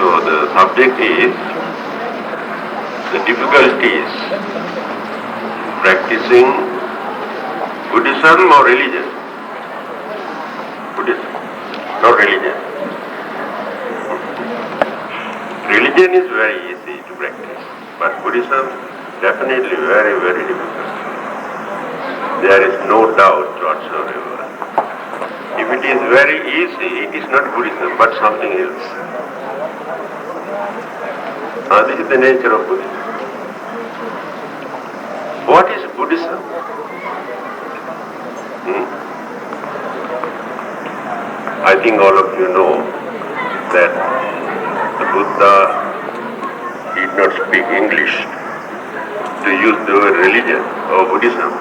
So the subject is the difficulties practicing Buddhism or religion. Buddhism, not religion. Religion is very easy to practice, but Buddhism definitely very, very difficult. There is no doubt whatsoever. If it is very easy, it is not Buddhism, but something else. This is the nature of Buddhism. What is Buddhism? I think all of you know that the Buddha did not speak English to use the word religion or Buddhism.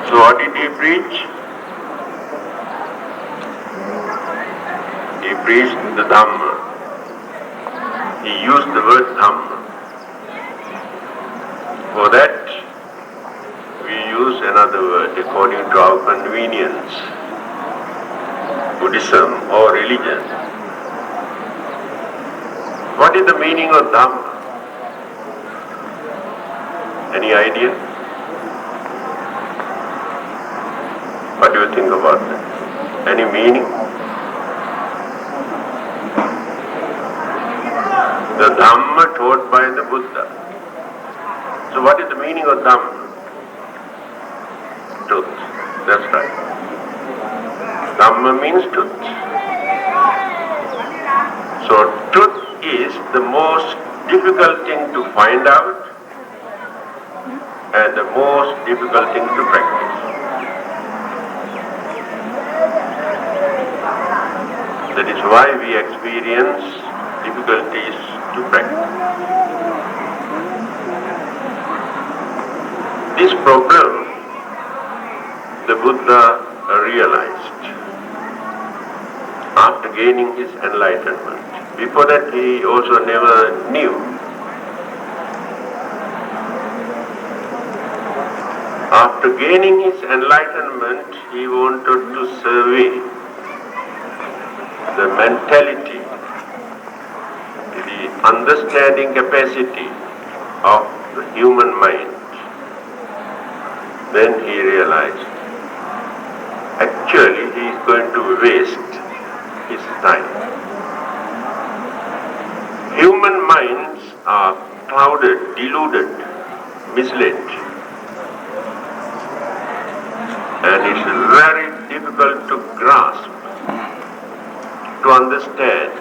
So what did he preach? He preached the Dhamma. He used the word Dhamma. For that, we use another word according to our convenience. Buddhism or religion. What is the meaning of Dhamma? Any idea? What do you think about that? Any meaning? The Dhamma taught by the Buddha. So what is the meaning of Dhamma? Truth. That's right. Dhamma means truth. So truth is the most difficult thing to find out and the most difficult thing to practice. That is why we experience difficulties to practice. This problem the Buddha realized after gaining his enlightenment. Before that he also never knew. After gaining his enlightenment, he wanted to survey the mentality, the understanding capacity of the human mind. Then he realized, actually he is going to waste his time. Human minds are clouded, deluded, misled. And it's very difficult to grasp, to understand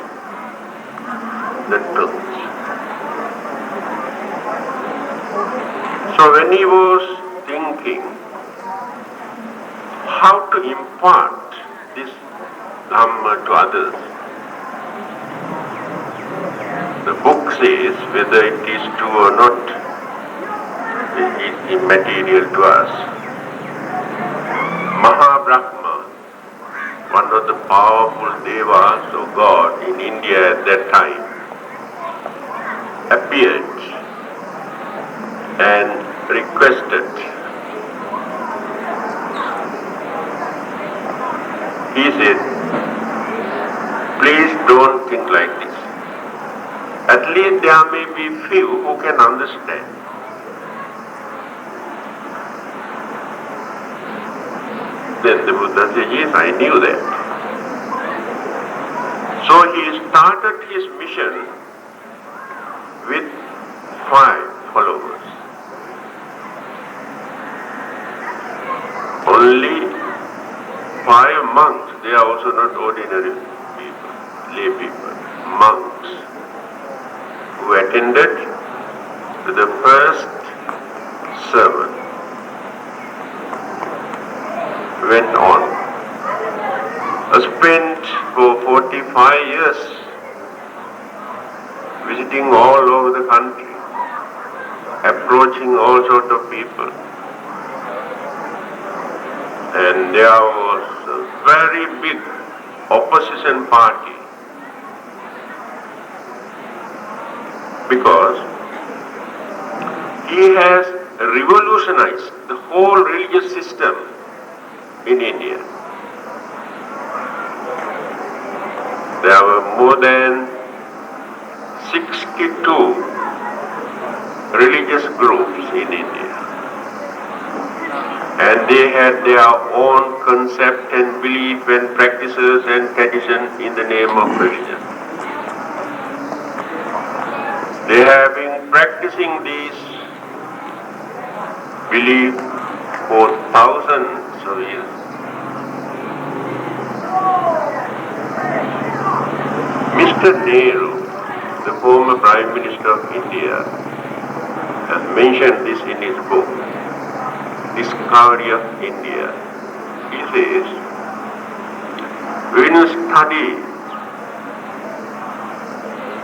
the truth. So when he was thinking how to impart this Dhamma to others, the book says whether it is true or not, it is immaterial to us. Mahabrahma, one of the powerful devas of God in India at that time, appeared and requested. He said, please don't think like this. At least there may be few who can understand. Then the Buddha said, yes, I knew that. So he started his mission with 5 followers. Only 5 monks, they are also not ordinary people, lay people, monks, who attended to the first sermon. Went on, spent for 45 years visiting all over the country, approaching all sorts of people. And there was a very big opposition party because he has revolutionized the whole religious system in India. There were more than 62 religious groups in India, and they had their own concept and belief and practices and tradition in the name of religion. They have been practicing these beliefs for thousands of years. Mr. Nehru, the former Prime Minister of India, has mentioned this in his book, Discovery of India. He says, when you study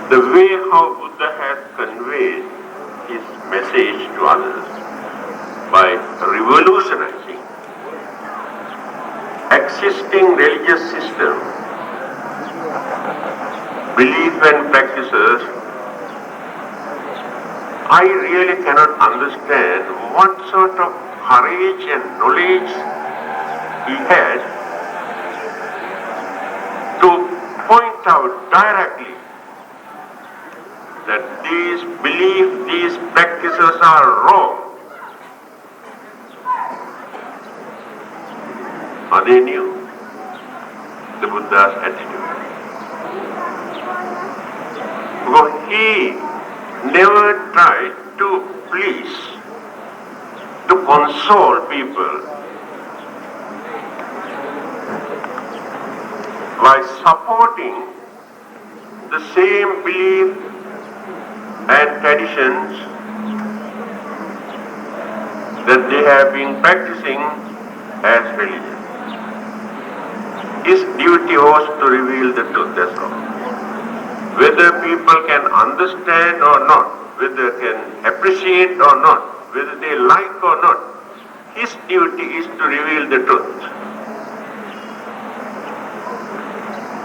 the way how Buddha has conveyed his message to others by revolutionizing existing religious system, belief and practices, I really cannot understand what sort of courage and knowledge he had to point out directly that these beliefs, these practices are wrong. Or they knew the Buddha's attitude. Because he never tried to please, to console people by supporting the same belief and traditions that they have been practicing as religion. His duty was to reveal the truth, that's all. Whether people can understand or not, whether they can appreciate or not, whether they like or not, his duty is to reveal the truth.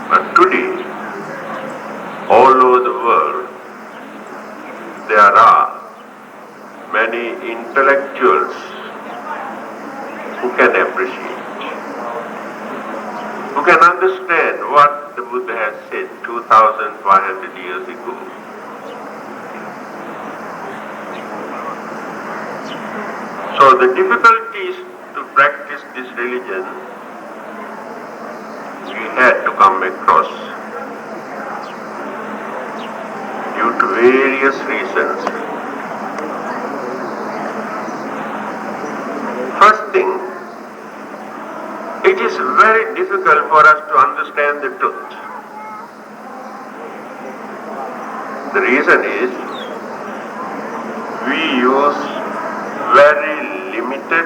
But today, all over the world, there are many intellectuals who can appreciate, who can understand what the Buddha has said 2,500 years ago. So the difficulties to practice this religion we had to come across due to various reasons. First thing, it is very difficult for us to understand the truth. The reason is we use very limited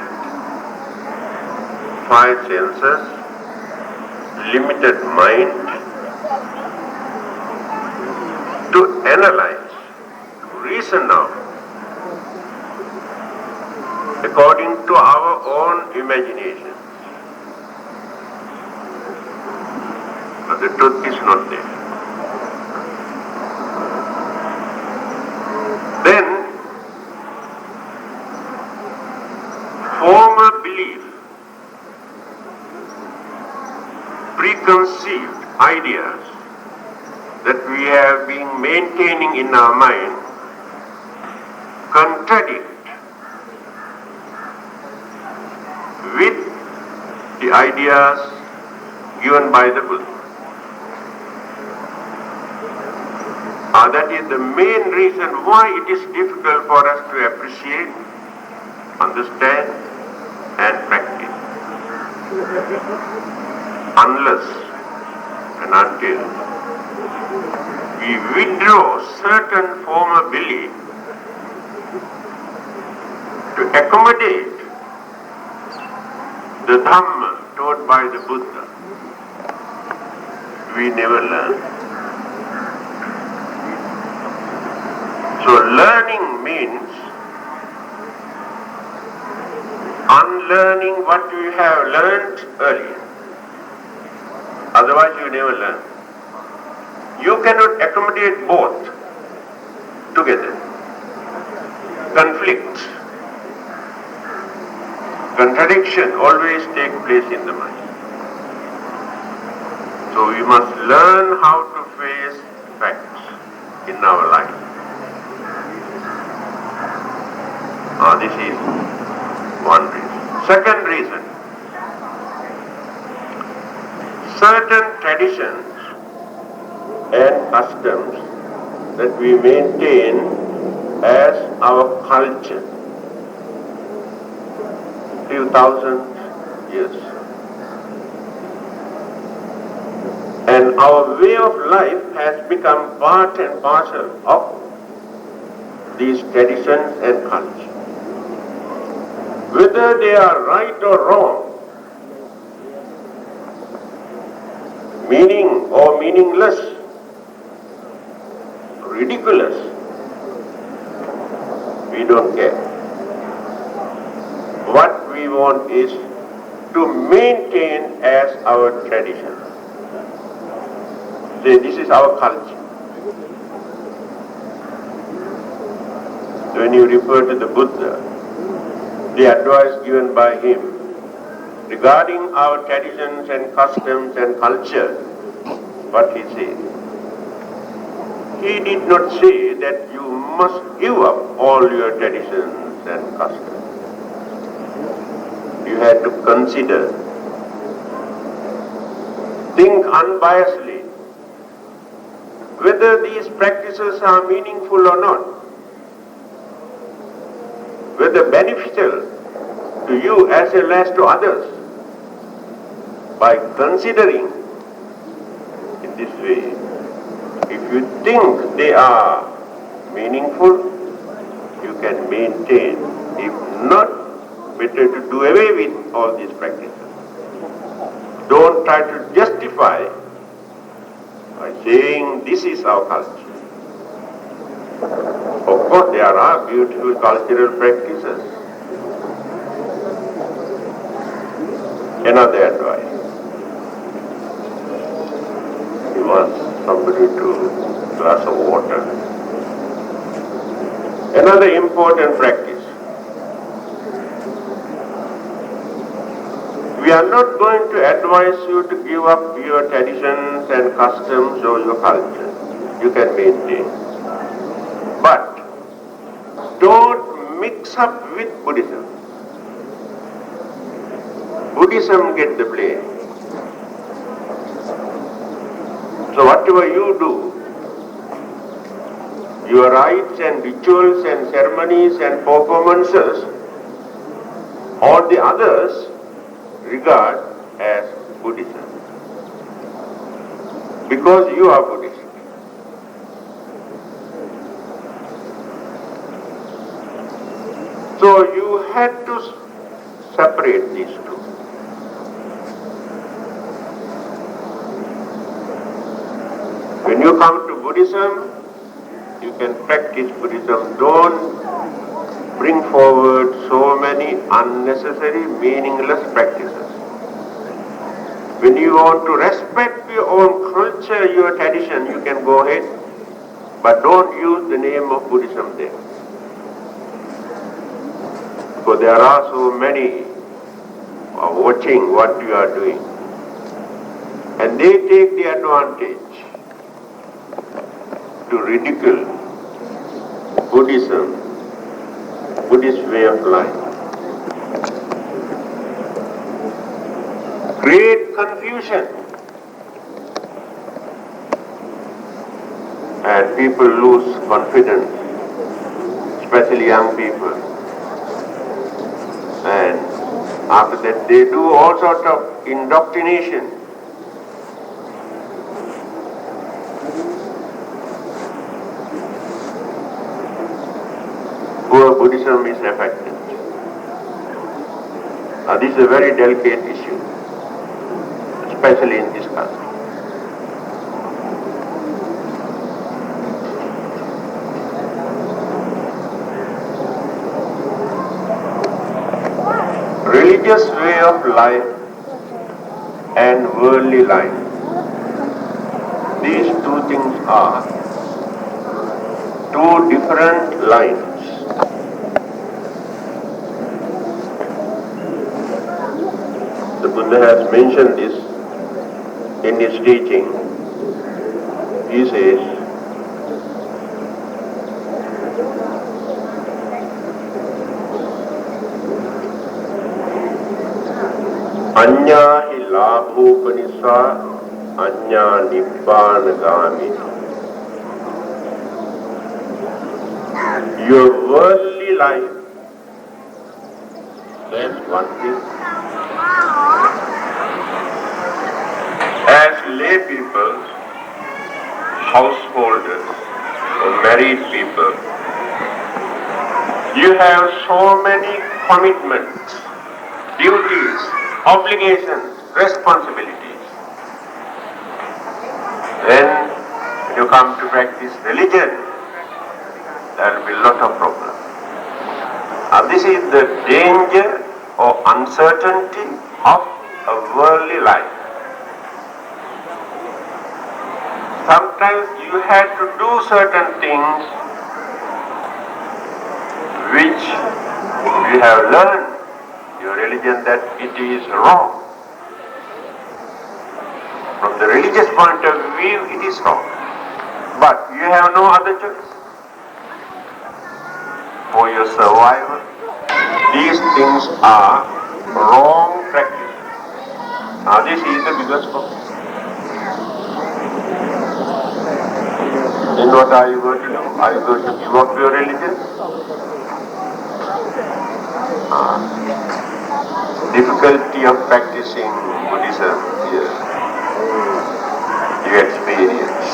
five senses, limited mind to analyze, to reason out according to our own imagination. But the truth is not there. Then, former belief, preconceived ideas that we have been maintaining in our mind contradict with the ideas given by the Buddha. That is the main reason why it is difficult for us to appreciate, understand and practice. Unless and until we withdraw certain former belief to accommodate the Dhamma taught by the Buddha, we never learn. So learning means unlearning what you have learned earlier. Otherwise you never learn. You cannot accommodate both together. Conflict, contradiction always take place in the mind. So we must learn how to face facts in our life. This is one reason. Second reason, certain traditions and customs that we maintain as our culture, few thousand years. And our way of life has become part and parcel of these traditions and culture. Whether they are right or wrong, meaning or meaningless, ridiculous, we don't care. What we want is to maintain as our tradition. Say, this is our culture. When you refer to the Buddha, the advice given by him regarding our traditions and customs and culture, what he says? He did not say that you must give up all your traditions and customs. You had to consider, think unbiasedly, whether these practices are meaningful or not, whether beneficial to you as well as to others. By considering in this way, if you think they are meaningful, you can maintain. If not, better to do away with all these practices. Don't try to justify by saying this is our culture. Of course, there are beautiful cultural practices. Another advice. He wants somebody to glass of water. Another important practice. We are not going to advise you to give up your traditions and customs or your culture. You can maintain. But don't mix up with Buddhism. Buddhism gets the blame. So whatever you do, your rites and rituals and ceremonies and performances, all the others regard as Buddhism. Because you are Buddhist. So you had to separate these two. When you come to Buddhism, you can practice Buddhism. Don't bring forward so many unnecessary, meaningless practices. When you want to respect your own culture, your tradition, you can go ahead, but don't use the name of Buddhism there. Because there are so many watching what you are doing. And they take the advantage to ridicule Buddhism, Buddhist way of life. Create confusion. And people lose confidence, especially young people. And after that they do all sorts of indoctrination. Poor Buddhism is affected. This is a very delicate issue, especially in this country. Religious way of life and worldly life. These two things are two different lines. The Buddha has mentioned this in his teaching, he says, Anya hi labhopanisa, anya nibbanagami. Your worldly life, that's one thing. As lay people, householders, or married people, you have so many commitments, duties, obligations, responsibilities. Then when you come to practice religion, there will be a lot of problems. This is the danger or uncertainty of a worldly life. Sometimes you have to do certain things which you have learned your religion that it is wrong. From the religious point of view, it is wrong. But you have no other choice. For your survival, these things are wrong practices. Now this is the biggest problem. Then what are you going to do? Are you going to give up your religion? Difficulty of practicing Buddhism here. You experience.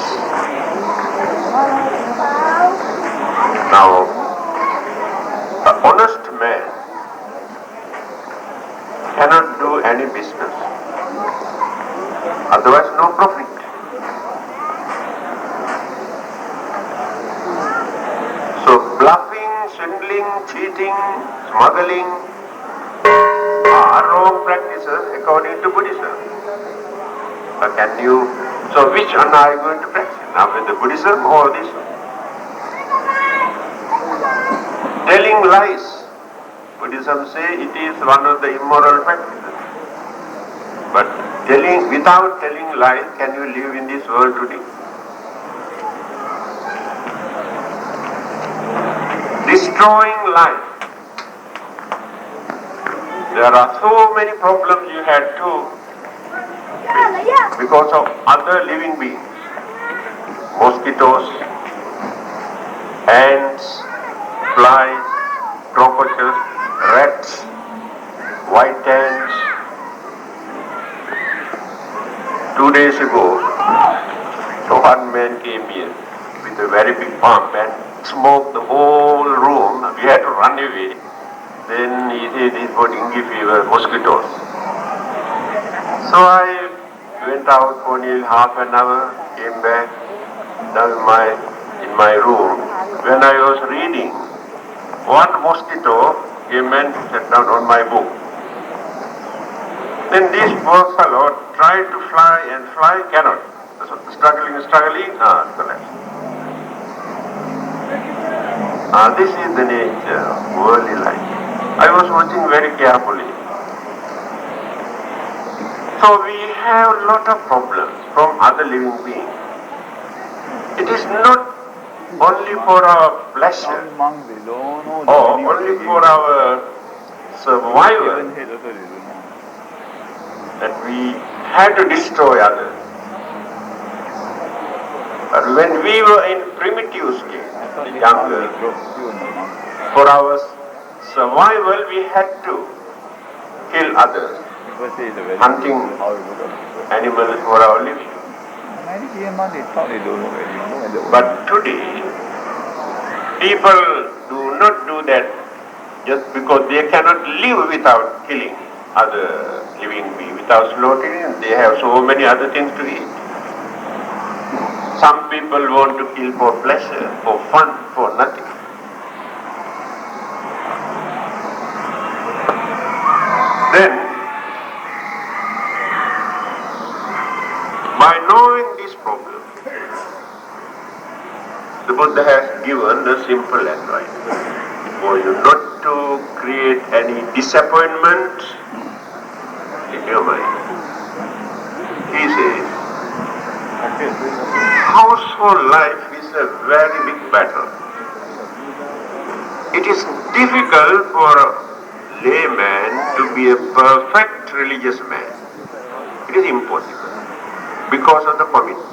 Now, an honest man cannot do any business. Otherwise, no profit. So, bluffing, swindling, cheating, smuggling are wrong practices according to Buddhism. So which one are you going to practice? Now with the Buddhism or this one? Telling lies. Buddhism say it is one of the immoral practices. But without telling lies, can you live in this world today? Destroying life. There are so many problems you had to face because of other living beings. Mosquitoes, ants, flies, cockroaches, rats, white ants. 2 days ago, one man came here with a very big pump and smoked the whole room. We had to run away. Then he said he's got dengue fever, mosquitoes. So I went out for nearly half an hour, came back, now in my room. When I was reading, one mosquito came and sat down on my book. Then this poor fellow tried to fly, cannot. So struggling, collapsed. This is the nature of worldly life. I was watching very carefully. So we have a lot of problems from other living beings. It is not only for our pleasure or only for our survival that we had to destroy others. But when we were in primitive state, younger, for our survival we had to kill others, hunting animals for our living. But today, people do not do that just because they cannot live without killing other living beings, without slaughtering. They have so many other things to eat. Some people want to kill for pleasure, for fun, for nothing. Then, by knowing this problem, the Buddha has given a simple advice for you not to create any disappointment in your mind. He says, Household life is a very big battle. It is difficult for a layman to be a perfect religious man. It is impossible because of the commitment.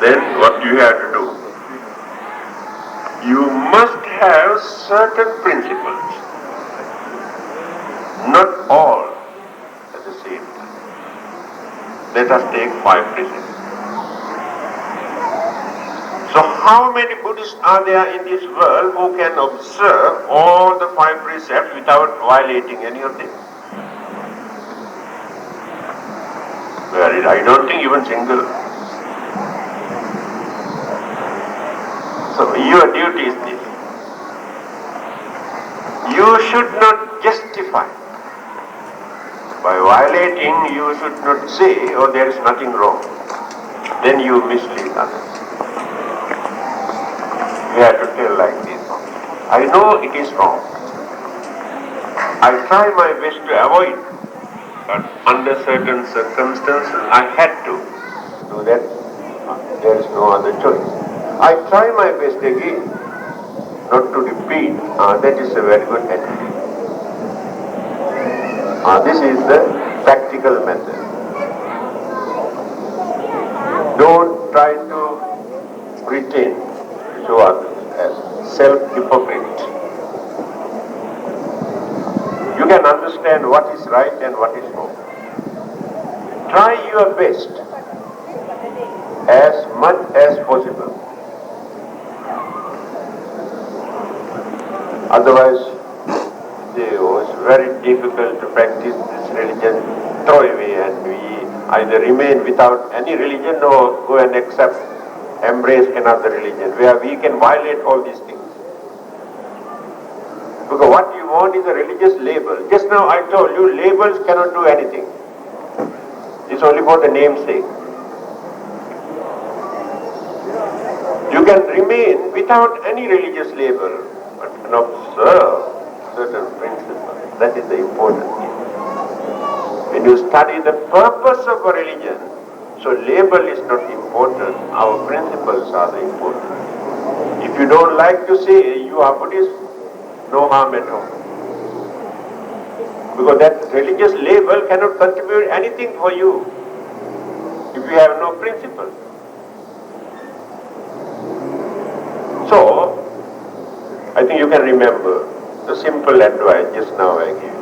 Then what do you have to do? You must have certain principles, not all at the same time. Let us take 5 principles. So how many Buddhists are there in this world who can observe all the 5 precepts without violating any of them? I don't think even single. So your duty is this. You should not justify. By violating, you should not say, oh, there is nothing wrong. Then you mislead others. You have to tell like this. I know it is wrong. I try my best to avoid, but under certain circumstances I had to do that. There is no other choice. I try my best again, not to repeat. That is a very good attitude. This is the practical method. Don't try to pretend to show others as self-hypocrite. You can understand what is right and what is wrong. Try your best as much as possible. Otherwise, it was very difficult to practice this religion, throw away, and we either remain without any religion or go and embrace another religion where we can violate all these things. Because what you want is a religious label. Just now I told you, labels cannot do anything. It's only for the namesake. You can remain without any religious label, but can observe certain principles. That is the important thing. When you study the purpose of a religion, so label is not important, our principles are the important. If you don't like to say you are Buddhist, no harm at all. Because that religious label cannot contribute anything for you if you have no principle. So, I think you can remember the simple advice just now I gave.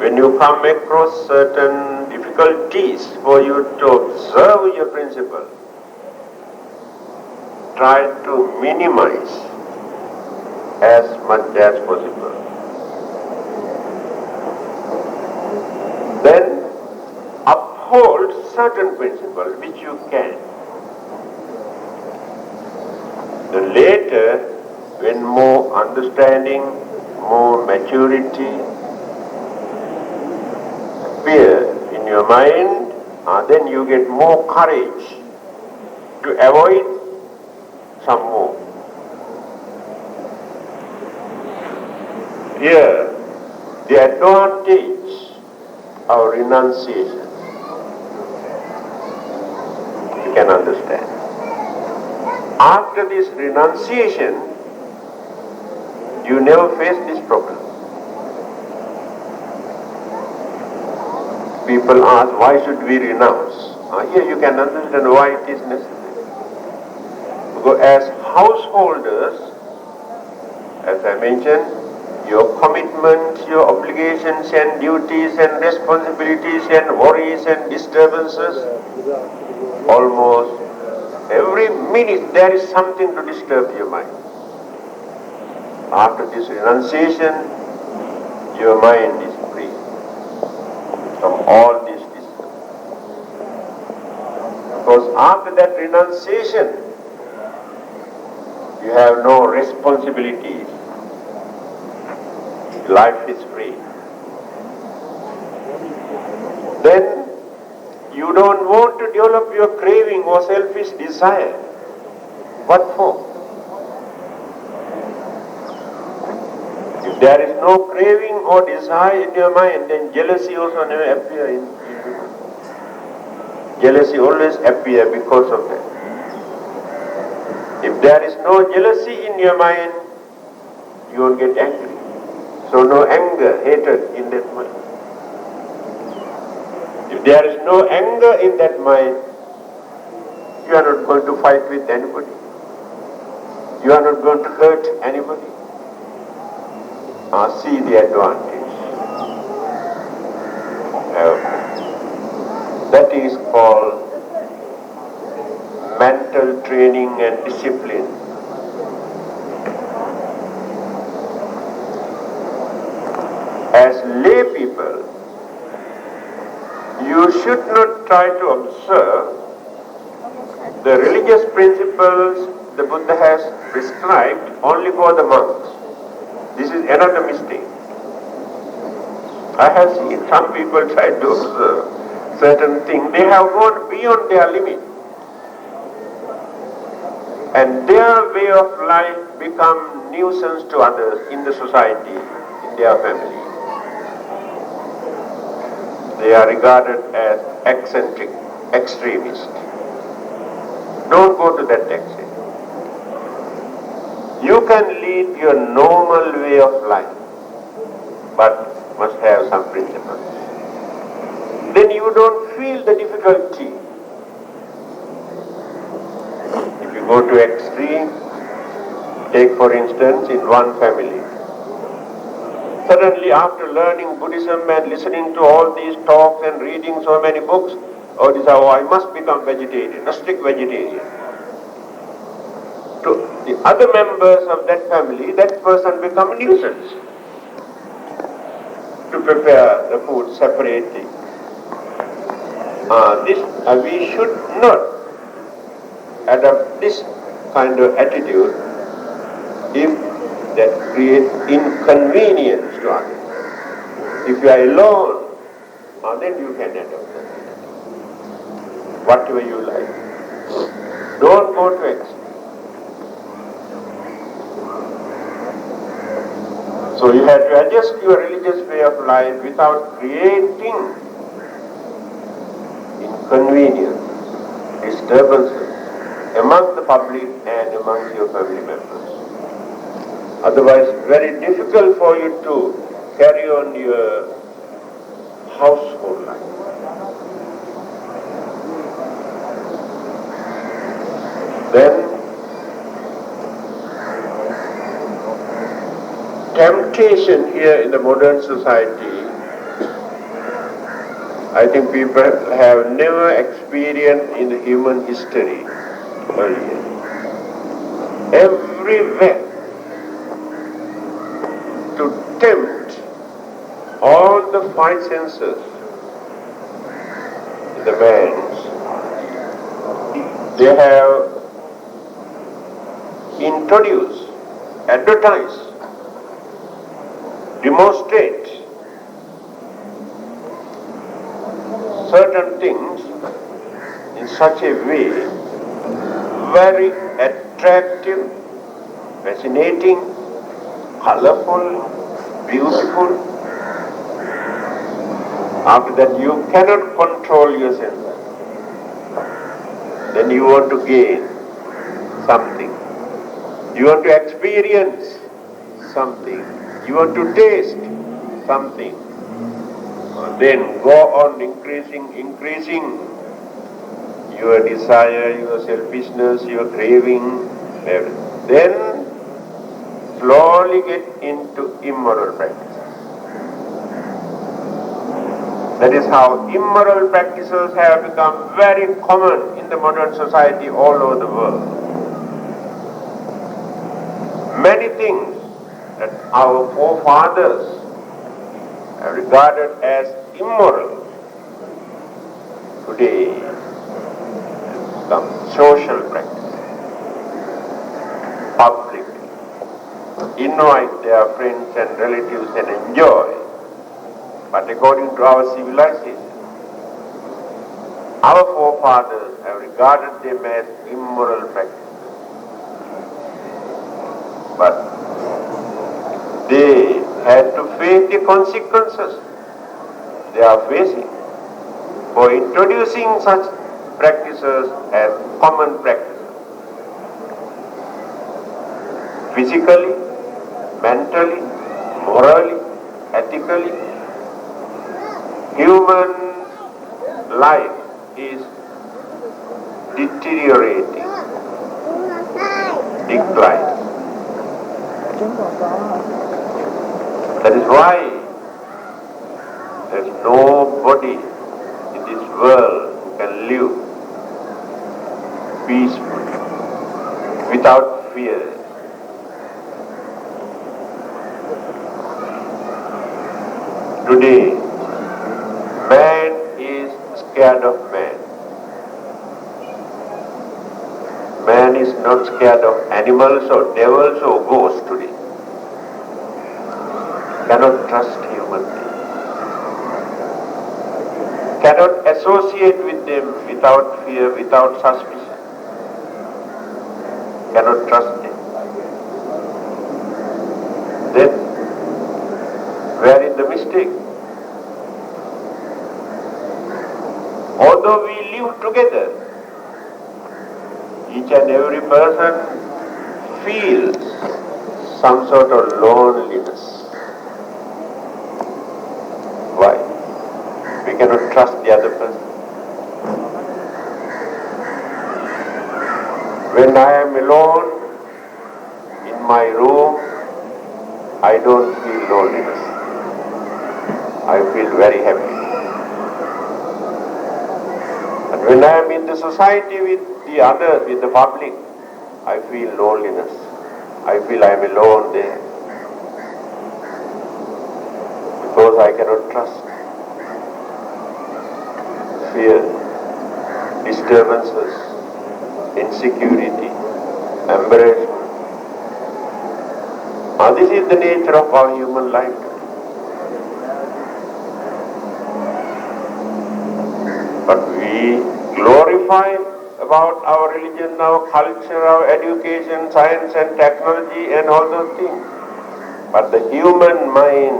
When you come across certain difficulties for you to observe your principle, try to minimize as much as possible. Then uphold certain principles which you can. Then later, when more understanding, more maturity appear in your mind, then you get more courage to avoid some more. Here, the advantage of renunciation, you can understand. After this renunciation, you never face this problem. People ask, why should we renounce? Here you can understand why it is necessary. Because as householders, as I mentioned, your commitments, your obligations and duties and responsibilities and worries and disturbances, almost every minute there is something to disturb your mind. After this renunciation, your mind is free from all these disturbances. Because after that renunciation, you have no responsibilities. Life is free. Then you don't want to develop your craving or selfish desire. What for? If there is no craving or desire in your mind, then jealousy also never appears in you. jealousy always appears because of that. If there is no jealousy in your mind, you won't get angry. So no anger, hatred in that mind. If there is no anger in that mind, you are not going to fight with anybody. You are not going to hurt anybody. See the advantage. That is called mental training and discipline. As lay people, you should not try to observe the religious principles the Buddha has prescribed only for the monks. This is another mistake. I have seen some people try to observe certain things. They have gone beyond their limit. And their way of life become nuisance to others in the society, in their family. They are regarded as eccentric, extremist. Don't go to that extreme. You can lead your normal way of life, but must have some principles. Then you don't feel the difficulty. If you go to extreme, take for instance in one family. Suddenly after learning Buddhism and listening to all these talks and reading so many books, I must become vegetarian, a strict vegetarian. To the other members of that family, that person becomes a nuisance to prepare the food separately. We should not adopt this kind of attitude if that creates inconvenience to others. If you are alone, then you can adopt that. Whatever you like. Don't go to extreme. So you have to adjust your religious way of life without creating inconvenience, disturbances among the public and among your family members. Otherwise, very difficult for you to carry on your household life. Then, temptation here in the modern society, I think people have never experienced in the human history earlier. Everywhere to tempt all the five senses in the minds, they have introduced, advertised, demonstrate certain things in such a way, very attractive, fascinating, colorful, beautiful. After that you cannot control your senses. Then you want to gain something. You want to experience something. You want to taste something. Then go on increasing your desire, your selfishness, your craving. Then slowly get into immoral practice. That is how immoral practices have become very common in the modern society all over the world. Many things that our forefathers have regarded as immoral today has become social practice. Publicly invite their friends and relatives and enjoy. But according to our civilization, our forefathers have regarded them as immoral practice. But they had to face the consequences they are facing for introducing such practices as common practices. Physically, mentally, morally, ethically, human life is deteriorating, declining. That is why there is nobody in this world who can live peacefully, without fear. Today, man is scared of man. Man is not scared of animals or devils or ghosts today. Cannot trust human beings. Cannot associate with them without fear, without suspicion. Cannot trust them. Then, where is the mistake? Although we live together, each and every person feels some sort of loneliness. Why? We cannot trust the other person. When I am alone in my room, I don't feel loneliness. I feel very happy. And when I am in the society with the others, with the public, I feel loneliness. I feel I am alone there. Because I cannot trust. Fear, disturbances, insecurity, embarrassment. This is the nature of our human life. But we glorify about our religion, our culture, our education, science and technology and all those things. But the human mind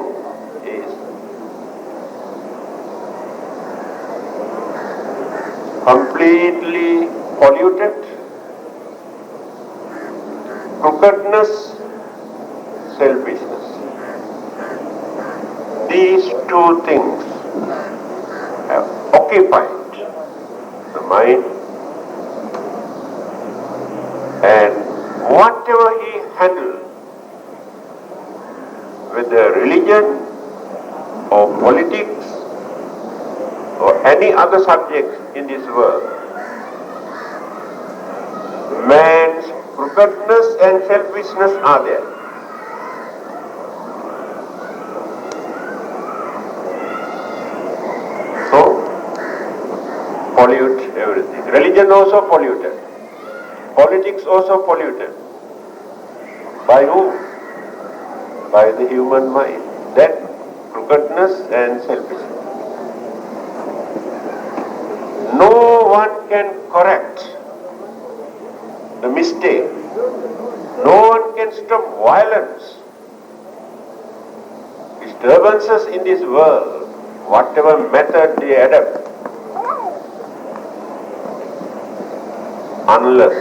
is completely polluted. Crookedness, selfishness. These two things have occupied the mind, and whatever he handled, whether religion or politics or any other subject in this world, man's crookedness and selfishness are there. Pollute everything. Religion also polluted. Politics also polluted. By who? By the human mind. Then crookedness and selfishness. No one can correct the mistake. No one can stop violence. Disturbances in this world, whatever method they adopt, unless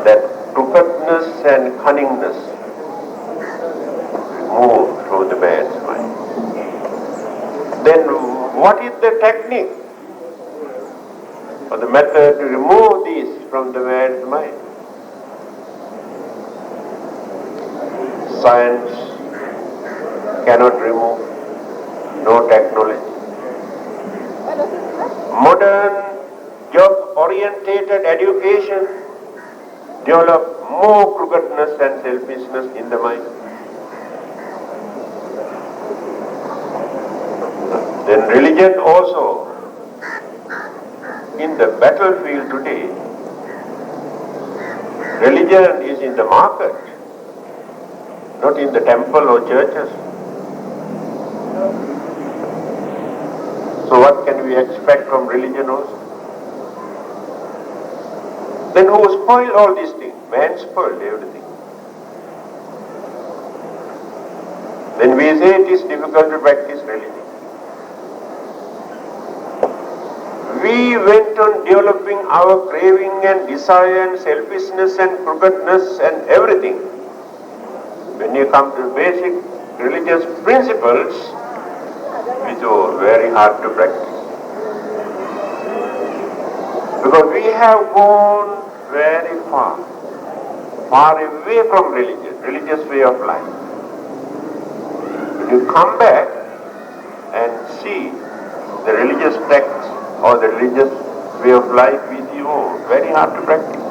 that crookedness and cunningness move through the man's mind. Then what is the technique or the method to remove these from the man's mind? Science cannot remove, no technology. Modern job-orientated education develop more crookedness and selfishness in the mind. Then religion also, in the battlefield today, religion is in the market, not in the temple or churches. So what can we expect from religion also? Then who spoiled all these things? Man spoiled everything. Then we say it is difficult to practice religion. we went on developing our craving and desire and selfishness and crookedness and everything. When you come to basic religious principles, which are very hard to practice. Because we have gone very far away from religious way of life. When you come back and see the religious text or the religious way of life with you, very hard to practice.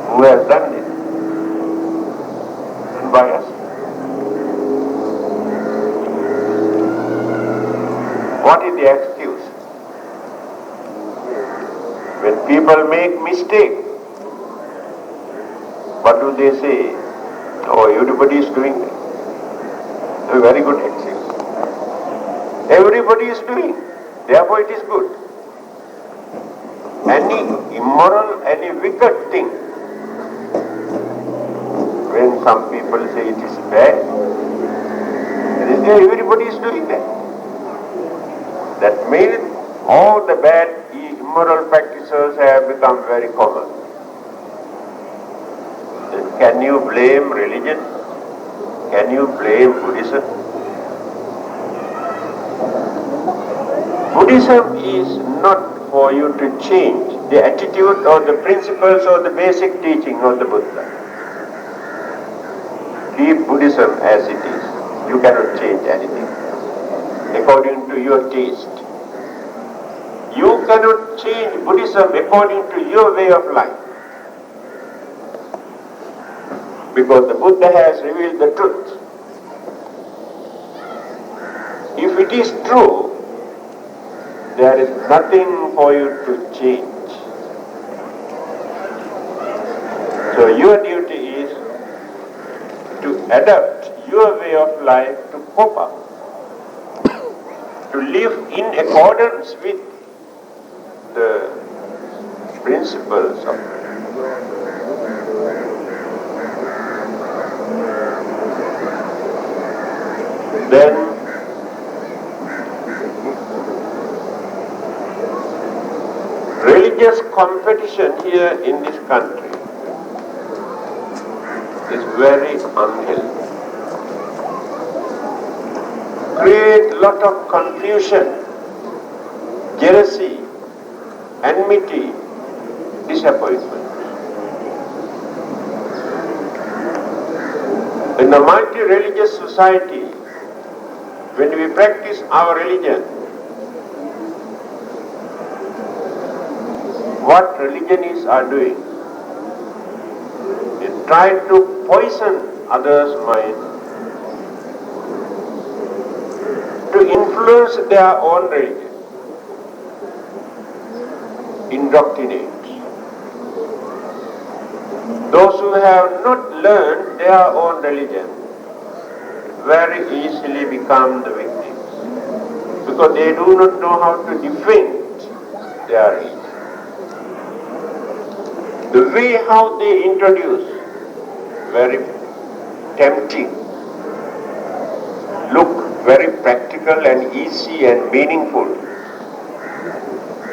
Who has done this? And by us. What is the excuse? When people make mistake, what do they say? Oh, everybody is doing it. A very good excuse. Everybody is doing, therefore it is good. Any immoral, any wicked thing, when some people say it is bad, they say everybody is doing that. That means all the bad, immoral practices have become very common. Then can you blame religion? Can you blame Buddhism? Buddhism is not for you to change the attitude or the principles or the basic teaching of the Buddha. Keep Buddhism as it is. You cannot change anything according to your taste. You cannot change Buddhism according to your way of life. Because the Buddha has revealed the truth. If it is true, there is nothing for you to change. So your duty is to adapt your way of life to cope up, to live in accordance with the principles of then religious competition here in this country is very unhealthy. Create lot of confusion, jealousy, enmity, disappointment. In a multi-religious society, when we practice our religion, what religionists are doing is trying to poison others' mind to influence their own religion, indoctrinate. Those who have not learned their own religion very easily become the victims because they do not know how to defend their religion. The way how they introduce, very tempting, look very practical and easy and meaningful,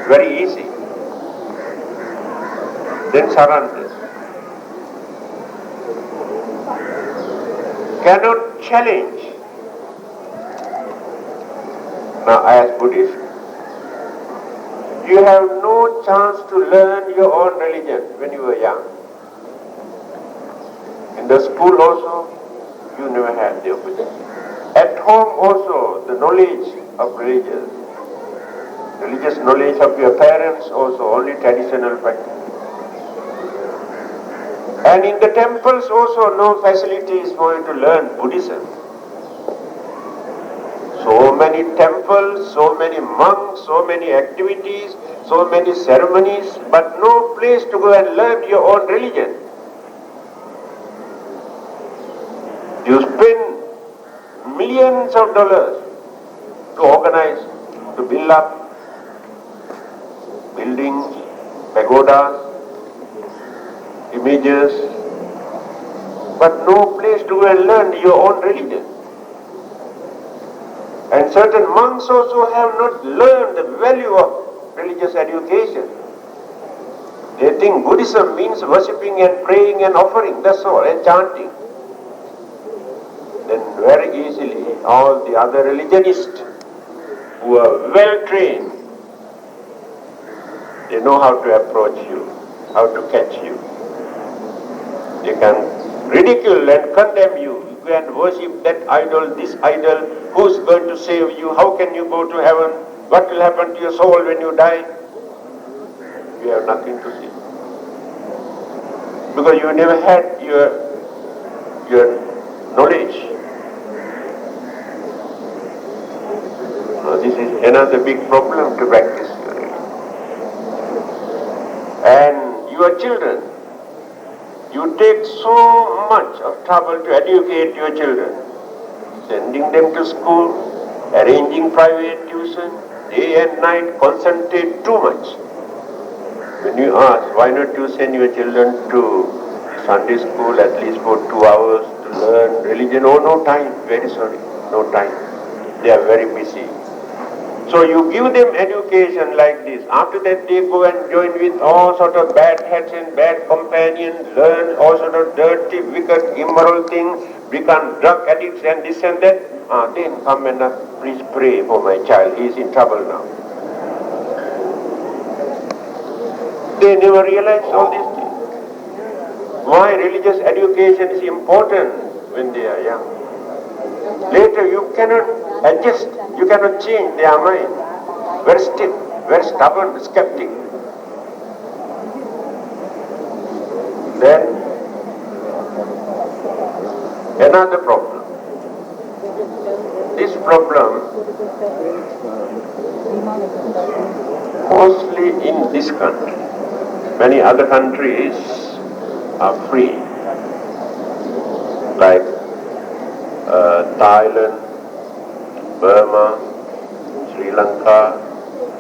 very easy. Then surrender. Cannot challenge. Now as Buddhist, you have no chance to learn your own religion when you were young. In the school also, you never had the opportunity. At home also, the knowledge of religious knowledge of your parents also, only traditional practice. And in the temples also, no facilities for you to learn Buddhism. So many temples, so many monks, so many activities, so many ceremonies, but no place to go and learn your own religion. You spend millions of dollars to organize, to build up buildings, pagodas, images, but no place to go and learn your own religion. And certain monks also have not learned the value of religious education. They think Buddhism means worshipping and praying and offering, that's all, and chanting. Then very easily all the other religionists who are well trained, they know how to approach you, how to catch you. They can ridicule and condemn you. You can worship that idol, this idol, who's going to save you, how can you go to heaven, what will happen to your soul when you die? You have nothing to say. Because you never had your knowledge. Now this is another big problem to practice your religion. And your children, you take so much of trouble to educate your children, sending them to school, arranging private tuition, day and night, concentrate too much. When you ask, why not you send your children to Sunday school at least for 2 hours to learn religion? Oh, no time, very sorry, no time. They are very busy. So you give them education like this. After that they go and join with all sort of bad hats and bad companions, learn all sort of dirty, wicked, immoral things, become drug addicts and this and that. Then come and please pray for my child, he is in trouble now. They never realize all these things. Why religious education is important when they are young. Later you cannot adjust, you cannot change their mind. Very stiff, very stubborn, skeptic. Then another problem. This problem mostly in this country. Many other countries are free, like Thailand, Burma, Sri Lanka,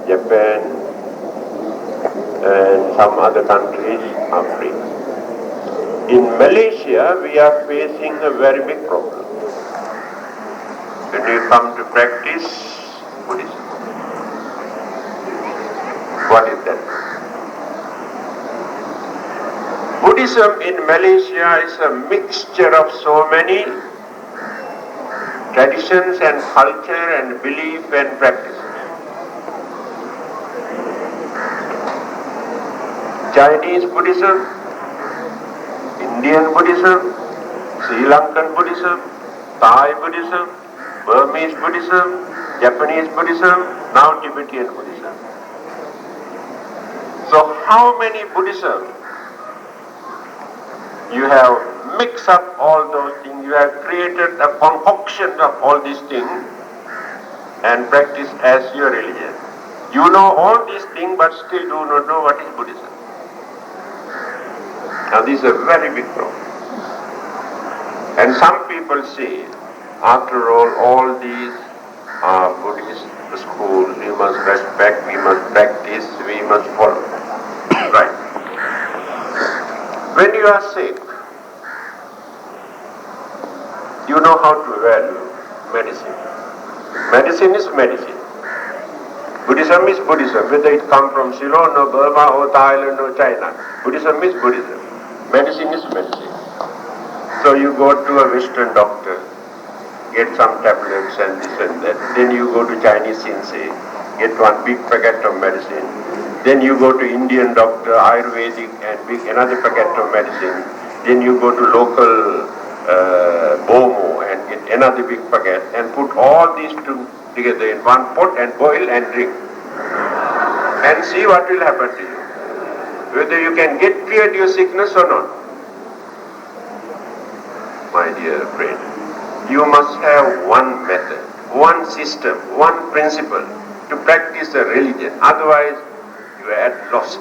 Japan, and some other countries are free. In Malaysia, we are facing a very big problem. When we come to practice Buddhism, what is that? Buddhism in Malaysia is a mixture of so many traditions and culture and belief and practices. Chinese Buddhism, Indian Buddhism, Sri Lankan Buddhism, Thai Buddhism, Burmese Buddhism, Japanese Buddhism, now Tibetan Buddhism. So how many Buddhism? You have mixed up all those things, you have created a concoction of all these things and practice as your religion. You know all these things but still do not know what is Buddhism. Now this is a very big problem. And some people say, after all these are Buddhist schools, we must respect, we must practice, we must follow. Right. When you are sick, you know how to value medicine. Medicine is medicine. Buddhism is Buddhism, whether it comes from Ceylon or Burma or Thailand or China. Buddhism is Buddhism. Medicine is medicine. So you go to a Western doctor, get some tablets and this and that. Then you go to Chinese sensei, get one big packet of medicine. Then you go to Indian doctor, Ayurvedic, and another packet of medicine. Then you go to local Bomo and get another big packet and put all these two together in one pot and boil and drink. And see what will happen to you. Whether you can get cleared your sickness or not. My dear friend, you must have one method, one system, one principle to practice a religion. Otherwise, you are at lost.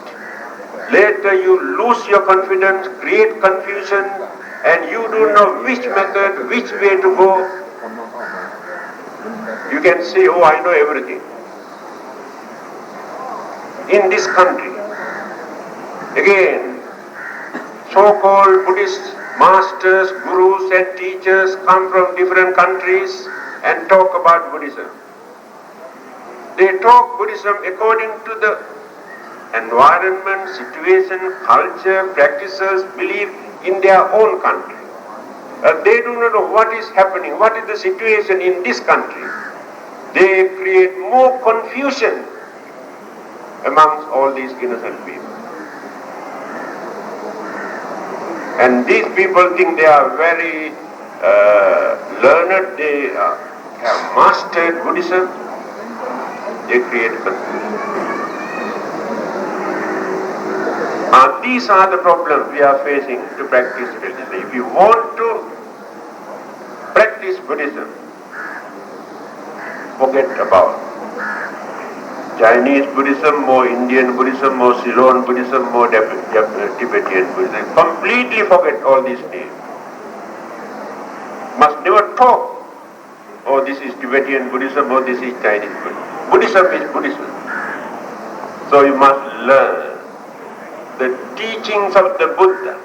Later you lose your confidence, create confusion, and you don't know which method, which way to go. You can say, oh, I know everything. In this country, again, so-called Buddhist masters, gurus and teachers come from different countries and talk about Buddhism. They talk Buddhism according to the environment, situation, culture, practices, belief in their own country. They do not know what is happening, what is the situation in this country. They create more confusion amongst all these innocent people. And these people think they are very learned, they have mastered Buddhism. They create confusion. These are the problems we are facing to practice religion. If you want to practice Buddhism, forget about Chinese Buddhism, more Indian Buddhism, more Ceylon Buddhism, more Tibetan Buddhism. Completely forget all these names. Must never talk, oh, this is Tibetan Buddhism, or this is Chinese Buddhism. Buddhism is Buddhism. So you must learn the teachings of the Buddha.